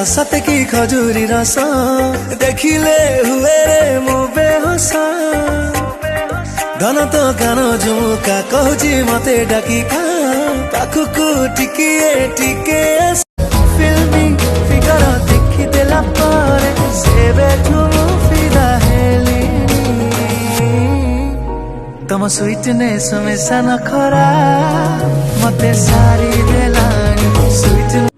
सते की खजूरी रस देखिले हुए रे मो बेहोस धन तो गान झुमुका कहूची मते डाकिका पाखुकु टिकिए टिके फिल्मी फिगर देखी देला परे सेबे ठुमु फिदा हेली तम स्वीटनेस में सन खरा मते सारी देलानी स्वीट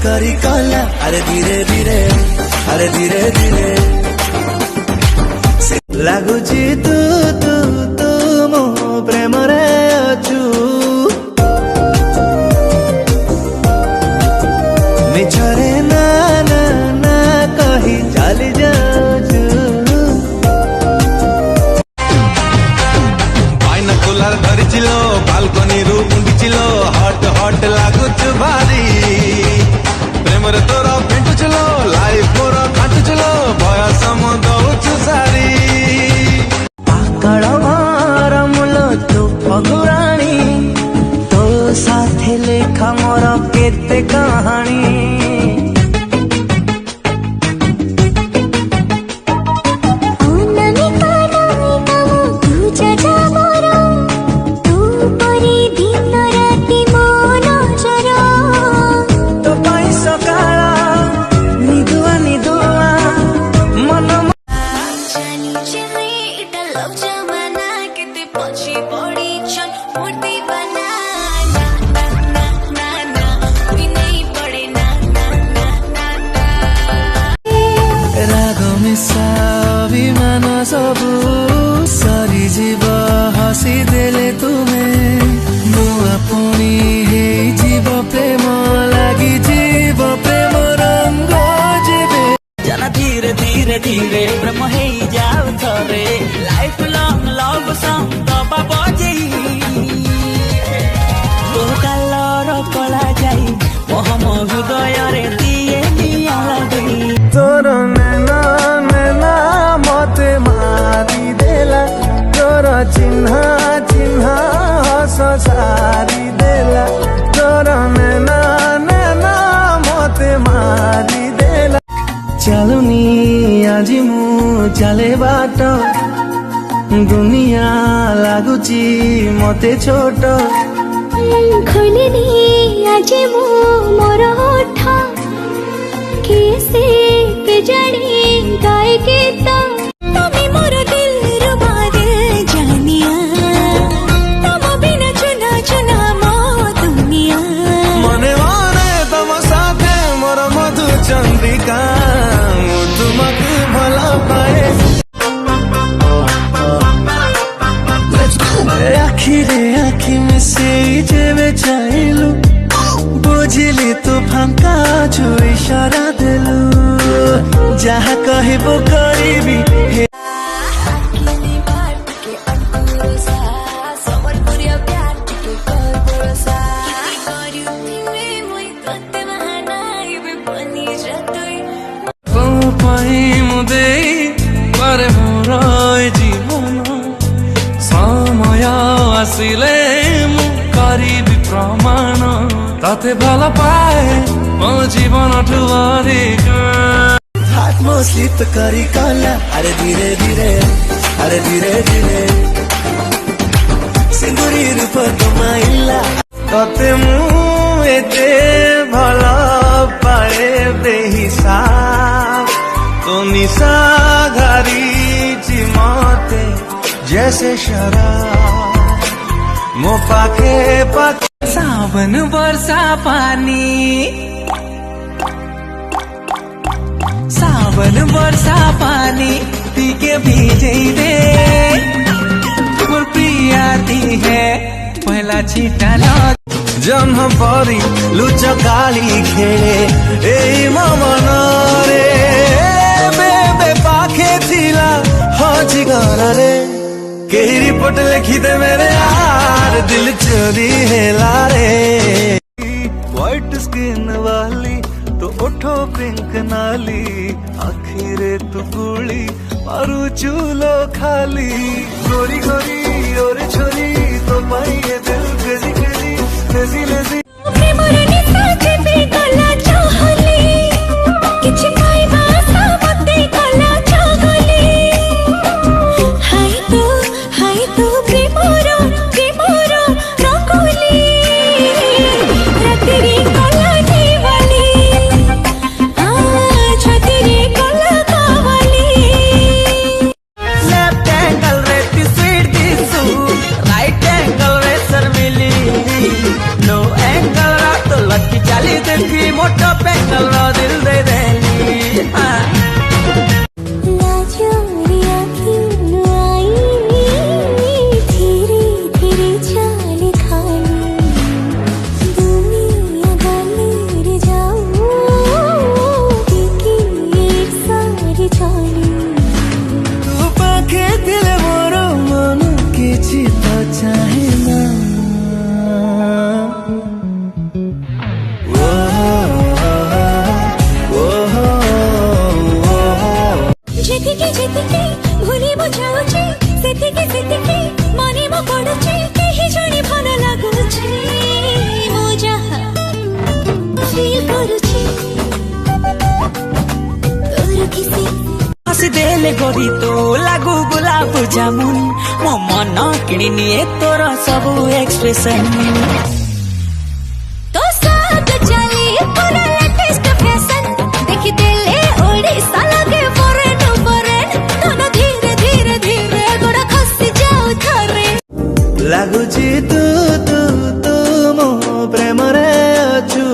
करी कला अरे धीरे धीरे अरे धीरे धीरे लगुची तू तू तू मो प्रेम रे अचू मिछरे ना ना ना कही चली जाचू बाइनाकुलर धरिचिलो बालकनी रू मुंडिचिलो हॉट हॉट लागुचु भारी प्रेमरे तोरा पिंटू चलो लाइफ मोरा काटू चलो भया समुदौचु सारी आकड़ मारा मुलो तू फगुराणी तो साथे लेखा मोरा केते कहानी सबू सारी जीव हसी देले तुम्हें नुआ पुणी हे जीव प्रेम लगी जीव प्रेम रंग जीवे जना धीरे धीरे धीरे प्रेम हे जाऊ थरे लाइफ लॉन्ग लव सॉन्ग दबा बजे तो कलर कला जाई मोहम हृदय रे दिए निया लगे तोर नैना नैना मते मारी देला तोर चिन्ह चिन्ह हस सारी देला तोर नैना नैना मते मारी देला चलुनी आजी मु चले बाट दुनिया लागुची मते छोट खोलिनी आजी मु मोर होठ कैसे के जानी गाए गीत तुम्हें मोर दिल रुबा दे जानिया तुम बिना चुना चुना मो दुनिया मने मने तम साथे मोर मधु चंद्रिका तुमके भला पाए आखी रे आखी में से जेबे चाइलु बुझिली तू फांका जो इशारा देलु जहाँ कहबो करीबी मुदे पारे मोर जीवन समय आसिले मु करीबी प्रमाण ताते भल पाए मो जीवन ठु अधिक हाथ मो स्लिप करी कला अरे धीरे धीरे अरे धीरे धीरे सिंदूरी रूप तुमाइला तते मु एते भल पाए बेहिसाब तो निशा घरी मते जैसे शराब मो पाखे पाखे सावन वर्षा पानी सावन वर्षा पानी पी के भीजे दे मोर प्रिया दी है पहला छीटा न जन्म परी लुच काली खेले ए मन रे बेबे पाखे थिला डरारे कई रिपोर्ट लिखी दे मेरे यार दिल चोरी है लारे व्हाइट स्किन वाली तो उठो पिंक नाली आखिरे तू गुली मारू चूलो खाली गोरी गोरी और छोरी तो पाई ये दिल क्रेजी क्रेजी क्रेजी लेजी प्रेमरनी साचे पे गला चाहली किछि पाइबा सामते गला चाहली हाय तो प्रेमर रखली रातिरी गला निवाली छतिरी गला कावाली लेफ्ट एंगल रे स्वीट दिसु राइट एंगल रे शर्मिली नो एंगल रा तो लटकी चाली देखी मोटो पेंगल रा दिल दे देली लाजोरिया क्यों आई धीरे धीरे चाल खाली दुनिया गले रे जाऊं देखी सारी चाली तू पाखे दिल मोर मन किछि तो चाहे ना ଯେତିକି ଭୁଲି ବୁଝାଉଛି ସେତିକି ମନେ ମୋ ପଡୁଛି କେହି ଜଣେ ଭଲ ଲାଗୁଛି ମୁଁ ଯାହା ଫିଲ୍ କରୁଛି ତୋର କିସି हसी देले गोरी तो लागू गुलाब जामुन मो मन किणी निए तोर सब एक्सप्रेशन तो साथ चली पूरा लेटेस्ट फैशन देखी देले ओडिशा लगे फॉरेन दोनों धीरे धीरे धीरे गोड़ा खसी जाओ थरे ଲାଗୁଛି ତୁ ତୁ ତୁ ମୋ ପ୍ରେମରେ ଅଛୁ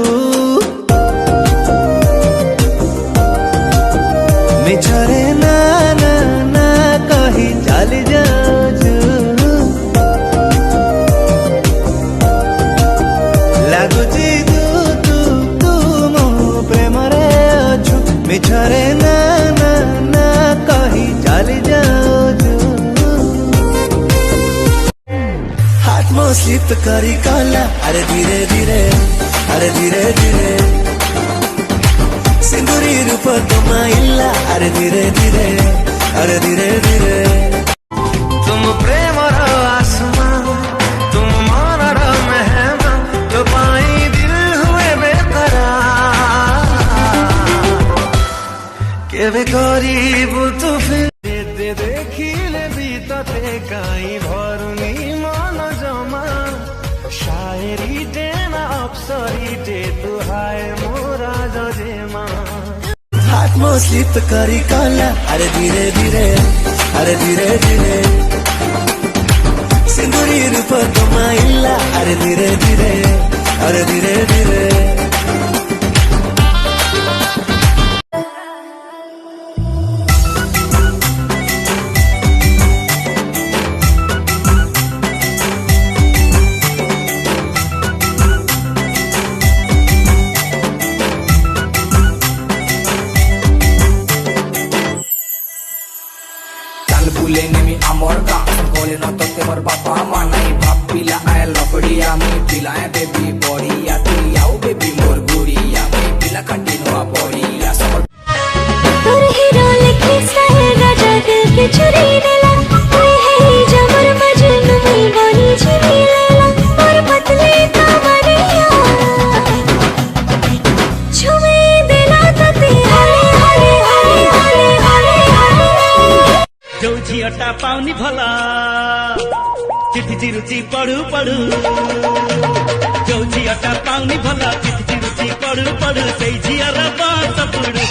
ମିଛରେ ନା ନା ନା କହି ଚାଲି ଯାଉଛୁ ଲାଗୁଛି ତୁ ତୁ ତୁ ମୋ ପ୍ରେମରେ ଅଛୁ ମିଛରେ ନା ନା ନା କହି ଚାଲି ଯାଉଛୁ हाथ में स्लिप करी काला अरे धीरे धीरे सिंदूरी रूप तुम इल्ला अरे धीरे धीरे तुम प्रेम आसमां तुम मन मेहमान जो पाई दिल हुए बेकरार के वे गरीब तू फिर देखिले भी ते काई भरुनी मन जमा शायरी देना अप्सरी दे तू हाय मोरा जजेमा हाथ में स्लिप करी काला अरे धीरे धीरे सिंदूरी रूप तुम इल्ला अरे धीरे धीरे बुले नेमी आमर गाँव बोले न तो तेमर बापा मानाई भाप पिला आए लपड़िया में पिलाए बेबी बड़िया तुई आओ बेबी मोर गुड़िया में पिला कंटिन्यूआ बड़िया सब तोर हीरो लिखी स्टाइल राजा दिल के चुरी लेला तू है जमर मजनू में बनी छिपी लेला और पतले कमरिया छुए देला तते हले जो झियटा पाउनी भला चिठी चिरुची पढ़ू पढ़ू जो झियटा पाउनी भला चिठी चिरुची पढ़ू पढ़ू से झियर बात पुड़ा